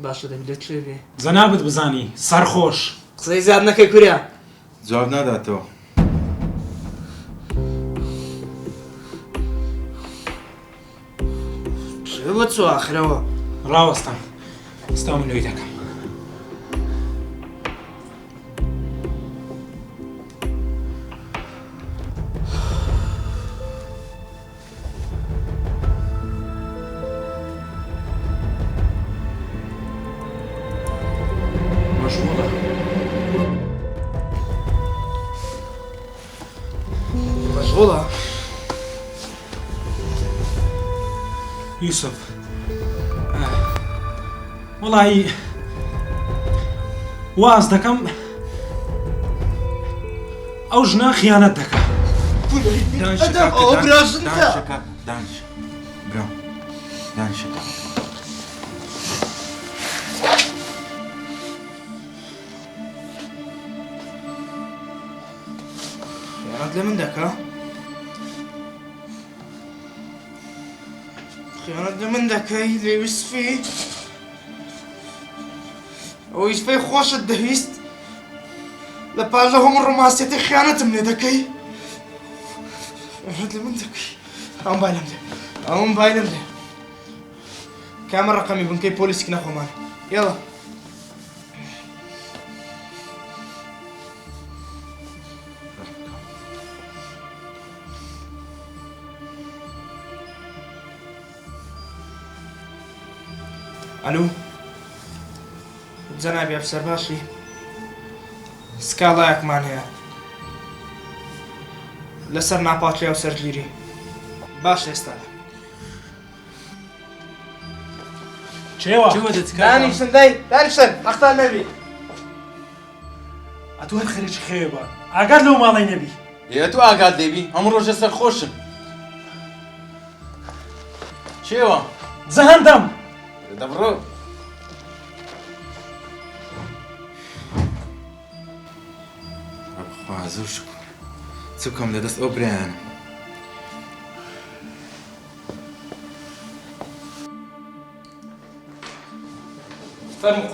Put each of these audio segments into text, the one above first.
باشە دەبێت لێ بێ جەنابەت بزانی سەرخۆش قسەی زیاد نەکەی کوریا جواب ناداتەوە. بۆ چوە ئاخرەوە ڕاوەستان ئێستا لۆی دەکەم مەشغوڵە یوسف وەڵی واز دەکەم ئەو ژنە خیانەت دەکات دانشەکە دانش برا دانشەکە خیانەت لە من دەکا خیانەت لە من دەکەی لێ یوسفی ئەو یوسفەی خۆشت دەویست لە پاژە هەموو ڕۆماسیەتی خیانەتم لێ دەکەی خیانەت لە من دەکەی ئەوم بای لەم دێ ئەوم بای لەم دێ کامە ڕقەمی بنکەی پۆلیسی نەخۆمان یاڵە ئەلو جەنابی ئەفسەر باشی سکاڵایەکمان هەیە لەسەر ناپاچی و سەرگیری باش ئێستا چێوە دانیشتن دای دانیشتن ڕەختان نەبی ئەتو هەر خەریکی خێوێ بە ئاگات لەو ماڵی نەبی تو ئاگات دەبی هەموو ڕۆژە سەرخۆشم چێوە جەهەندەم دەبڕۆ زۆر شکر چ بکەم لەدەست ئەو برایانە فەرموو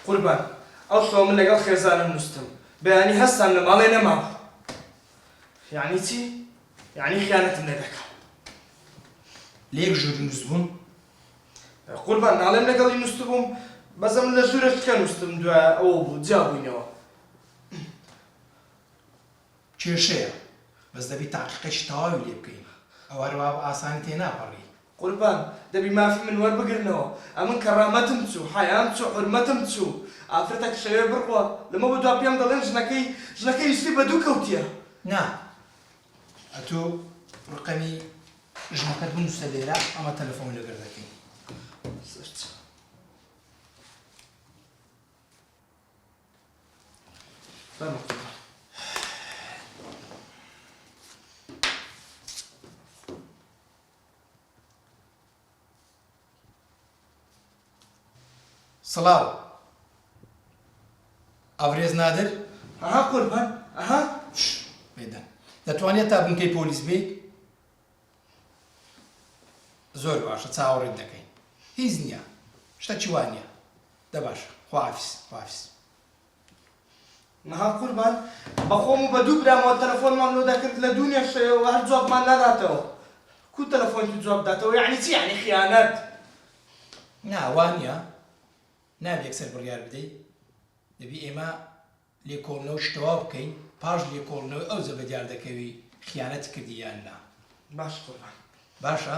قوربان ئەو شەو من لەگەڵ خێزانم نووستم بەیانی هەستان لە ماڵێ نەماوە یعنی چی؟ یعنی خیانەتم لێ دەکا لێک ژووری نووست بووم قوربان ناڵێم لەگەڵی نووست بووم بەزەم لە ژوورێککە نووستم دوایە ئەوە بوو جا بووینەوە کێشەیە بەس دەبی تاقیقەشی تەواوی لێ بکەین ئەو هەروە بە ئاسانی تێناپەڕی قوربان دەبی مافی من وەربگرنەوە ئەمن کەڕامەتم چوو حەیام چوو حورمەتم چوو ئافرەتێک شەوێ بڕوە لەمە بە دوا پێم دەڵێن ژنەکەی یوسفی بە دوو کەوتیە نا ئەتۆ ڕقەمی ژنەکەت بنووسە لێرە ئەمە تەلەفۆن لەگەر دەکەین سڵاو ئەڤرێز نادر ئەها قوربان ئەها بێدە دەتوانێت تا بنکەی پۆلیس بێت زۆر باشە چاوەڕێت دەکەین هیچ نییە شتە چیوان نییە دە باشە خواحافیز نەها قوربان بەخۆم و بە دوو برامەوە تەلەفۆنمان لۆ دەکرد لە دوو نێشەوە هەر جوابمان ناداتەوە کو تەلەفۆنی جواب داتەوە یعنی چی یعنی خیانەت ناوان نییە نابێت یەکسەر بڕیار بدەیت دەبی ئێمە لێکۆڵنەوە شتەوا بکەین پاش لێکۆڵنەوەی ئەو زەبە دیار دەکەوی خیانەت کردی یان نا باش قوربان باشە